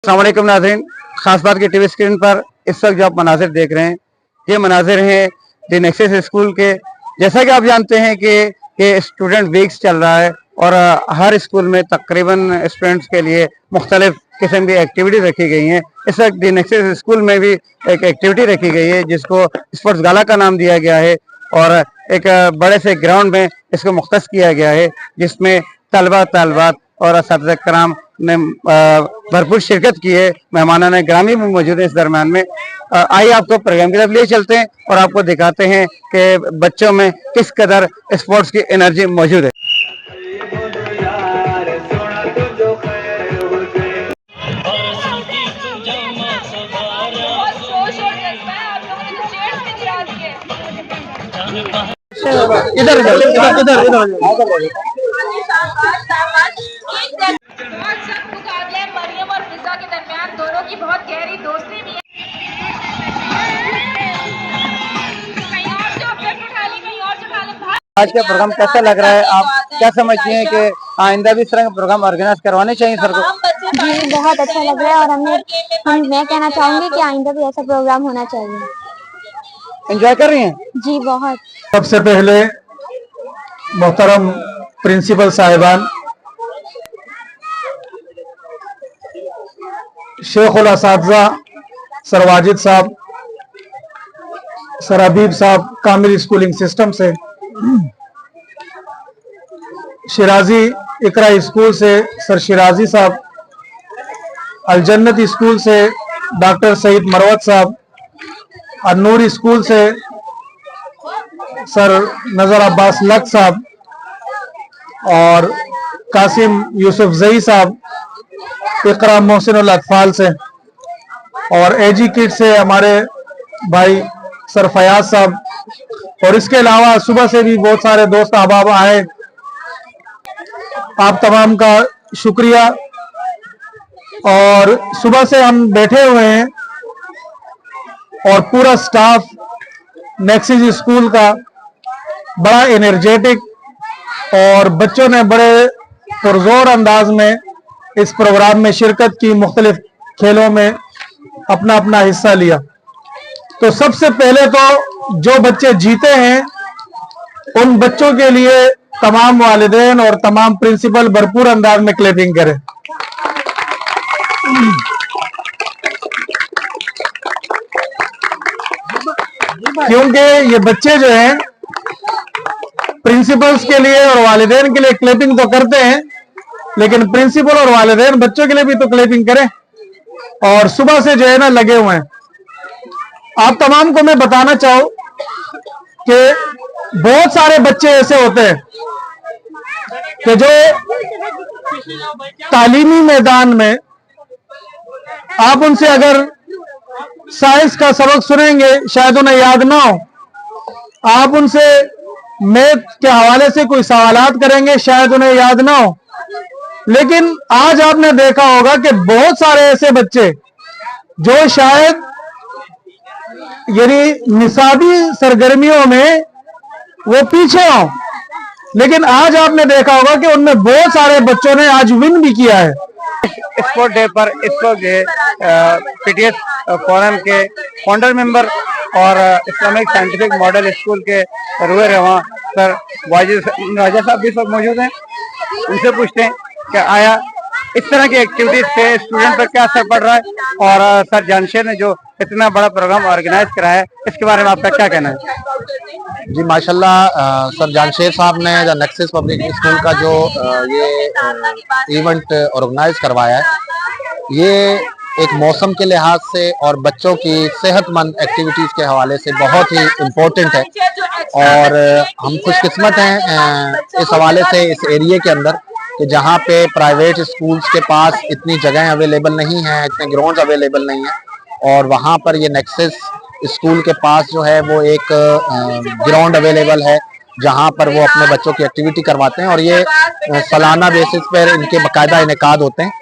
अस्सलामुअलैकुम नाज़रीन, खास बात की टीवी स्क्रीन पर इस वक्त जो आप मनाजिर देख रहे हैं ये मनाजिर हैं द नेक्सस स्कूल के। जैसा कि आप जानते हैं कि ये स्टूडेंट वीक्स चल रहा है और हर स्कूल में तकरीबन स्टूडेंट्स के लिए मुख्तलिफ किस्म की एक्टिविटी रखी गई हैं। इस वक्त द नेक्सस स्कूल में भी एक एक्टिविटी रखी गई है जिसको स्पोर्ट्स गाला का नाम दिया गया है और एक बड़े से ग्राउंड में इसको मुख्तस किया गया है जिसमें तलबा तलबात और असातिज़ा कराम ने भरपूर शिरकत की है। मेहमानान ग्रामी भी मौजूद है इस दरम्यान में। आइए आपको प्रोग्राम की तरफ ले चलते हैं और आपको दिखाते हैं कि बच्चों में किस कदर स्पोर्ट्स की एनर्जी मौजूद है। इधर इधर इधर इधर इधर मरियम और फिजा के दरमियान दोनों की बहुत गहरी दोस्ती भी है। आज का प्रोग्राम कैसा लग रहा है? आप क्या समझती हैं कि आइंदा भी इस तरह के प्रोग्राम ऑर्गेनाइज करवाने चाहिए सर को? जी बहुत अच्छा लग रहा है और मैं कहना चाहूंगी कि आइंदा भी ऐसा प्रोग्राम होना चाहिए। एंजॉय कर रही हैं? जी बहुत। सबसे पहले मोहतरम प्रिंसिपल साहिबान, शेखुल असातिज़ा सर वाजिद साहब, सर हबीब साहब कामिल स्कूलिंग सिस्टम से, शिराजी इकरा स्कूल से सर शिराजी साहब, अलजन्नत स्कूल से डॉक्टर सईद मरवत साहब, अन्नूर स्कूल से सर नजर अब्बास लक साहब और कासिम यूसुफ जई साहब, इकरा मोहसिनुल अतफाल से और एजी किड से हमारे भाई सर फयाज साहब। और इसके अलावा सुबह से भी बहुत सारे दोस्त अहबाब आए। आप तमाम का शुक्रिया। और सुबह से हम बैठे हुए हैं और पूरा स्टाफ नेक्सस स्कूल का बड़ा एनर्जेटिक और बच्चों ने बड़े पुरजोर अंदाज में इस प्रोग्राम में शिरकत की, मुख्तलिफ खेलों में अपना अपना हिस्सा लिया। तो सबसे पहले तो जो बच्चे जीते हैं उन बच्चों के लिए तमाम वालिदैन और तमाम प्रिंसिपल भरपूर अंदाज में क्लैपिंग करें। क्योंकि ये बच्चे जो हैं प्रिंसिपल्स के लिए और वालिदैन के लिए क्लैपिंग तो करते हैं, लेकिन प्रिंसिपल और वालिदैन बच्चों के लिए भी तो क्लैपिंग करें। और सुबह से जो है ना लगे हुए हैं। आप तमाम को मैं बताना चाहूं कि बहुत सारे बच्चे ऐसे होते हैं कि जो तालीमी मैदान में आप उनसे अगर साइंस का सबक सुनेंगे शायद उन्हें याद ना हो, आप उनसे मैथ के हवाले से कोई सवालात करेंगे शायद उन्हें याद ना हो। लेकिन आज आपने देखा होगा कि बहुत सारे ऐसे बच्चे जो शायद यानी निसाबी सरगर्मियों में वो पीछे हों, लेकिन आज आपने देखा होगा कि उनमें बहुत सारे बच्चों ने आज विन भी किया है। स्पोर्ट डे पर इस वक्त पीटीएस फोरम के फाउंडर मेंबर और इस्लामिक साइंटिफिक मॉडल स्कूल के रुए रवां सर वाजिद राजा साहब भी इस वक्त मौजूद हैं। उनसे पूछते हैं कि आया इस तरह की एक्टिविटीज से स्टूडेंट पर क्या असर पड़ रहा है और सर जानशेर ने जो इतना बड़ा प्रोग्राम ऑर्गेनाइज कराया है इसके बारे में आपका क्या कहना है? जी माशाल्लाह, सर जानशेर साहब ने द नेक्सस पब्लिक स्कूल का जो ये इवेंट ऑर्गेनाइज करवाया है, ये एक मौसम के लिहाज से और बच्चों की सेहतमंद एक्टिविटीज़ के हवाले से बहुत ही इम्पोर्टेंट है। और हम खुशकिस्मत हैं इस हवाले से इस एरिए के अंदर कि जहाँ पे प्राइवेट स्कूल्स के पास इतनी जगह अवेलेबल नहीं है, इतने ग्राउंड्स अवेलेबल नहीं है, और वहाँ पर ये नेक्सस स्कूल के पास जो है वो एक ग्राउंड अवेलेबल है जहाँ पर वो अपने बच्चों की एक्टिविटी करवाते हैं। और ये सालाना बेसिस पर इनके बाकायदा इनेकाद होते हैं।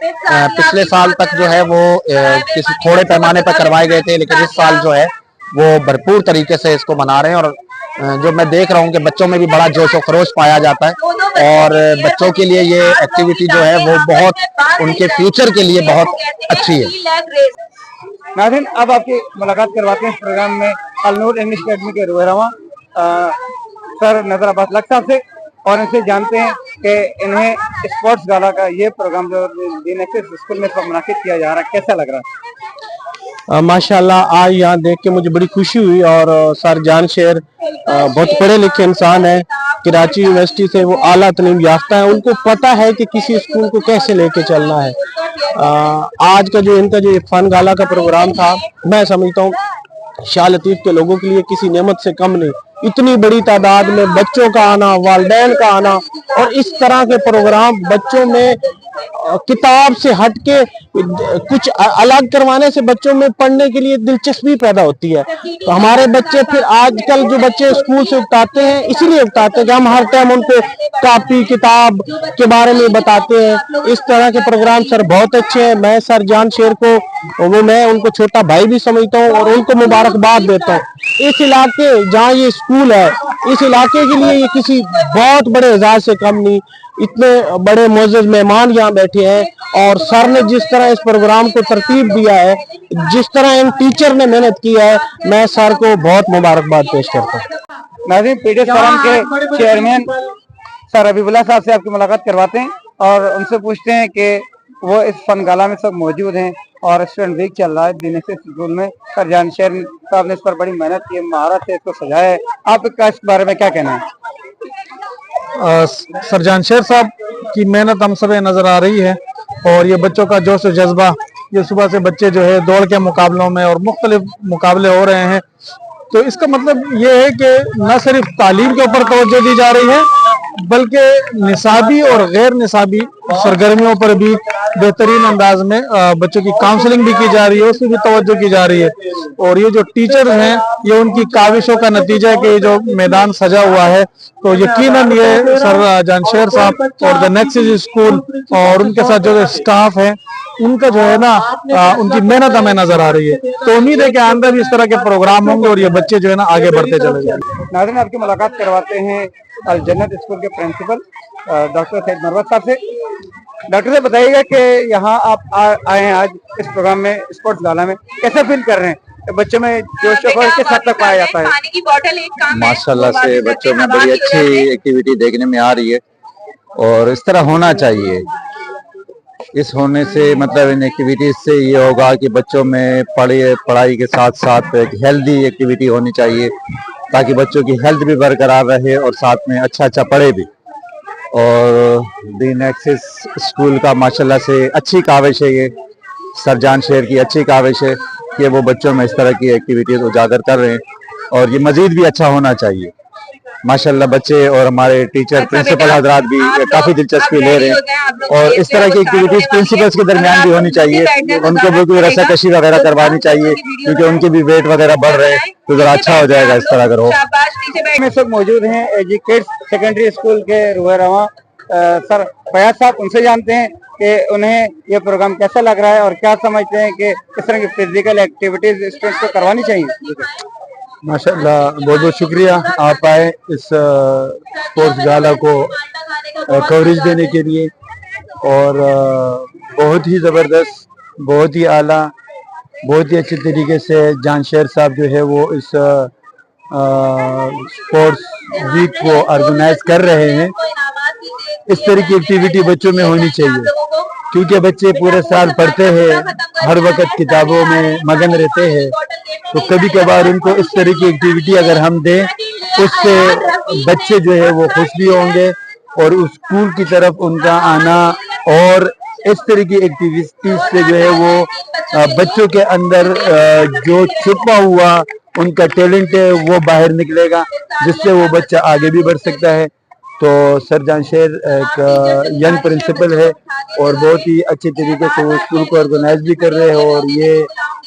पिछले साल तक जो है वो किसी थोड़े पैमाने पर करवाए गए थे, लेकिन इस साल जो है वो भरपूर तरीके से इसको मना रहे हैं। और जो मैं देख रहा हूँ कि बच्चों में भी बड़ा जोश और खरोश पाया जाता है और बच्चों के लिए ये एक्टिविटी जो है वो बहुत उनके फ्यूचर के लिए बहुत अच्छी है। नाज़रीन, अब आपकी मुलाकात करवाते हैं इस प्रोग्राम में अलनूर इंग्लिश अकेडमी के रुहरवा सर नजर अब्बास लक साहब से, और इनसे जानते हैं कि इन्हें स्पोर्ट्स गाला का ये प्रोग्राम जो दीन एक्सेस स्कूल में मुनाकिद किया जा रहा है कैसा लग रहा है? माशाल्लाह आज यहाँ देख के मुझे बड़ी खुशी हुई। और सर जानशेर बहुत पढ़े लिखे इंसान है, कराची यूनिवर्सिटी से वो आला तालीम याफ्ता है, उनको पता है कि किसी स्कूल को कैसे लेके चलना है। आज का जो इनका जो फन गाला का प्रोग्राम था, मैं समझता हूँ शाह लतीफ के लोगों के लिए किसी नेमत से कम नहीं। इतनी बड़ी तादाद में बच्चों का आना, वालिदैन का आना, और इस तरह के प्रोग्राम बच्चों में किताब से हटके कुछ अलग करवाने से बच्चों में पढ़ने के लिए दिलचस्पी पैदा होती है। तो हमारे बच्चे फिर आजकल जो बच्चे स्कूल से उकताते हैं इसीलिए उकताते हैं कि हम हर टाइम उनको कॉपी किताब के बारे में बताते हैं। इस तरह के प्रोग्राम सर बहुत अच्छे हैं। मैं सर जानशेर को मैं उनको छोटा भाई भी समझता हूँ और उनको मुबारकबाद देता हूँ। इस इलाके जहाँ ये स्कूल है, इस इलाके के लिए ये किसी बहुत बड़े एजाज से कम नहीं। इतने बड़े मोअज़्ज़ज़ मेहमान यहाँ बैठे हैं और सर ने जिस तरह इस प्रोग्राम को तरतीब दिया है, जिस तरह इन टीचर ने मेहनत की है, मैं सर को बहुत मुबारकबाद पेश करता हूँ। नाज़रीन, पीटीएस फोरम के चेयरमैन सर हबीबुल्लाह साहब से आपकी मुलाकात करवाते हैं और उनसे पूछते हैं कि वो इस फन गाला में सब मौजूद हैं और स्टूडेंट वीक चल रहा है दीन एक्सेस स्कूल में। सर जानशेर साहब ने इस पर बड़ी मेहनत की, महारत से इसको सजाया है, आपका इस बारे में क्या कहना है? सर जानशेर साहब की मेहनत हम सब नजर आ रही है और ये बच्चों का जोश और जज्बा, ये सुबह से बच्चे जो है दौड़ के मुकाबलों में और मुख्तलिफ मुकाबले हो रहे हैं, तो इसका मतलब ये है कि न सिर्फ तालीम के ऊपर तवज्जो दी जा रही है बल्कि निसाबी और गैर निसाबी सरगर्मियों पर भी बेहतरीन अंदाज में बच्चों की काउंसलिंग भी की जा रही है, उसमें भी तवज्जो की जा रही है। और ये जो टीचर हैं ये उनकी काविशों का नतीजा है कि ये जो मैदान सजा हुआ है, तो यकीनन ये सर जानशेर साहब और द नेक्सेस स्कूल और उनके साथ जो स्टाफ है उनका जो है ना उनकी मेहनत हमें नजर आ रही है। तो उम्मीद है कि आइंदा भी इस तरह के प्रोग्राम होंगे और ये बच्चे जो है ना आगे बढ़ते चले जाएंगे। नाज़रीन, आपकी मुलाकात करवाते हैं अल जन्नत स्कूल के प्रिंसिपल डॉक्टर सैयद मरवत साहब से। डॉक्टर से बताइएगा कि यहाँ आप आए हैं आज इस प्रोग्राम में, स्पोर्ट्स गाला में, कैसा फील कर रहे हैं? बच्चों में जोश और किस हद तक पाया जाता है? माशाल्लाह से बच्चों में बड़ी अच्छी एक्टिविटी देखने में आ रही है और इस तरह होना चाहिए। इस होने से मतलब इन एक्टिविटीज से ये होगा कि बच्चों में पढ़ाई के साथ साथ एक हेल्दी एक्टिविटी होनी चाहिए ताकि बच्चों की हेल्थ भी बरकरार रहे और साथ में अच्छा पढ़े भी। और दीन एक्सेस स्कूल का माशाल्लाह से अच्छी काविश है, ये सर जानशेर की अच्छी काविश है कि वो बच्चों में इस तरह की एक्टिविटीज उजागर कर रहे हैं और ये मजीद भी अच्छा होना चाहिए। माशाल्लाह बच्चे और हमारे टीचर प्रिंसिपल हजरात भी काफी दिलचस्पी ले रहे हैं और इस तरह की एक्टिविटीज प्रिंसिपल्स के दरमियान भी होनी चाहिए। उनको भी कोई रस्साकशी वगैरह करवानी चाहिए क्योंकि उनके भी वेट वगैरह बढ़ रहे हैं, तो जरा अच्छा हो जाएगा इस तरह अगर हो। में सब मौजूद हैं एजुकेट सेकेंडरी स्कूल के रुहरवा सर फयाज साहब, उनसे जानते हैं कि उन्हें ये प्रोग्राम कैसा लग रहा है और क्या समझते हैं कि किस तरह की फिजिकल एक्टिविटीज स्टूडेंट्स को करवानी चाहिए। माशाल्लाह, बहुत बहुत शुक्रिया आप आए इस स्पोर्ट्स गाला को कवरेज देने के लिए और बहुत ही ज़बरदस्त, बहुत ही आला, बहुत ही अच्छे तरीके से जानशेर साहब जो है वो इस स्पोर्ट्स वीक को ऑर्गेनाइज कर रहे हैं। इस तरह की एक्टिविटी बच्चों में होनी चाहिए क्योंकि बच्चे पूरे साल पढ़ते हैं, हर वक्त किताबों में मगन रहते हैं, तो कभी कभार उनको इस तरह की एक्टिविटी अगर हम दें उससे बच्चे जो है वो खुश भी होंगे और उस स्कूल की तरफ उनका आना और इस तरह की एक्टिविटीज से जो है वो बच्चों के अंदर जो छुपा हुआ उनका टैलेंट है वो बाहर निकलेगा, जिससे वो बच्चा आगे भी बढ़ सकता है। तो सर जानशेर एक यंग प्रिंसिपल है और बहुत ही अच्छे तरीके से वो स्कूल को ऑर्गेनाइज भी कर रहे हैं और ये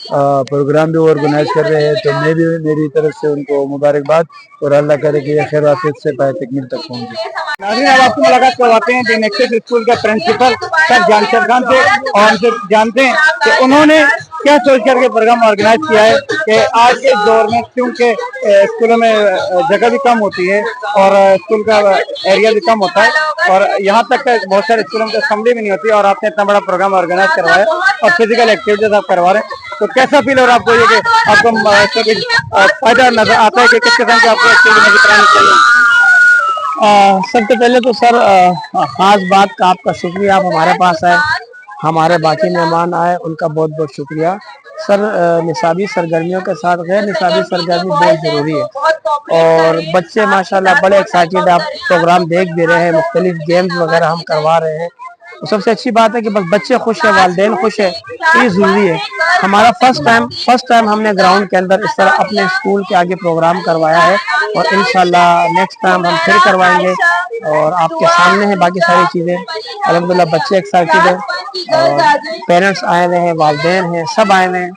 प्रोग्राम भी ऑर्गेनाइज कर रहे हैं, तो मैं भी मेरी तरफ से उनको मुबारकबाद और अल्लाह करे कि ये खैर आफियत से पाए तकमील तक पहुंचे। नाज़रीन, अब आपकी मुलाकात करवाते हैं दीन एक्सेस स्कूल के प्रिंसिपल सर जानशेर खान से और उनसे जानते हैं कि उन्होंने क्या सोच करके प्रोग्राम ऑर्गेनाइज किया है कि आज के दौर में क्योंकि स्कूलों में जगह भी कम होती है और स्कूल का एरिया भी कम होता है और यहाँ तक बहुत सारे स्कूलों में असेंबली भी नहीं होती और आपने इतना बड़ा प्रोग्राम ऑर्गेनाइज करवाया और फिजिकल एक्टिविटीज आप करवा रहे हैं, तो कैसा फील हो रहा है आपको ये कि आपको फायदा नजर आता है कि किस किस्म की आपको एक्टिविटी नजर करानी चाहिए? सबसे पहले तो सर खास बात का आपका शुक्रिया, आप हमारे पास आए, हमारे बाकी मेहमान आए, उनका बहुत बहुत शुक्रिया सर। निसाबी सरगर्मियों के साथ गैर निसाबी सरगर्मी बहुत ज़रूरी है और बच्चे माशाल्लाह बड़े एक्साइटेड, आप प्रोग्राम देख भी रहे हैं, मुख्तलिफ गेम्स वगैरह हम करवा रहे हैं। तो सबसे अच्छी बात है कि बस बच्चे खुश है, वालिदैन खुश है, तो ये ज़रूरी है। हमारा फर्स्ट टाइम हमने ग्राउंड के अंदर इस तरह अपने स्कूल के आगे प्रोग्राम करवाया है और इंशाल्लाह नेक्स्ट टाइम हम फिर करवाएंगे और आपके सामने है बाकी सारी चीज़ें। अल्हम्दुलिल्लाह बच्चे एक्साइटेड हैं और पेरेंट्स आए हुए हैं, वालिदैन हैं, सब आए हुए हैं,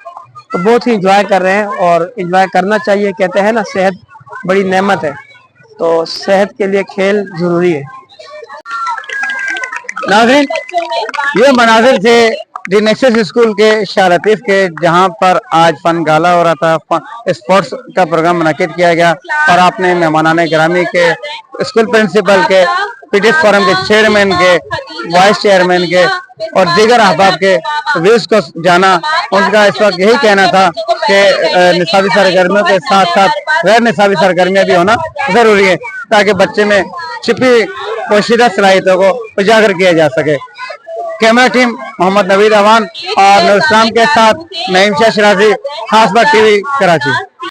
तो बहुत ही इंजॉय कर रहे हैं और इंजॉय करना चाहिए। कहते हैं ना सेहत बड़ी नेमत है, तो सेहत के लिए खेल ज़रूरी है। नाज़रीन, ये मनाजिर थे दी नेक्सस स्कूल के शाह लतीफ के, जहां पर आज फन गाला हो रहा था, स्पोर्ट्स का प्रोग्राम मुनक्किद किया गया और आपने मेहमानाने गिरामी के, स्कूल प्रिंसिपल के, पीटीएस फोरम के चेयरमैन के, वाइस चेयरमैन के और दीगर अहबाब के व्यूज को जाना। उनका इस वक्त यही कहना था कि निसाबी सरगर्मियों के साथ साथ गैर निसाबी सरगर्मियां भी होना जरूरी है ताकि बच्चे में छिपी पोशीदा सलाहियतों को उजागर किया जा सके। कैमरा टीम मोहम्मद नवीद अवान और नूर इस्लाम के साथ नईम शाह शिराजी, खास बात टीवी, कराची।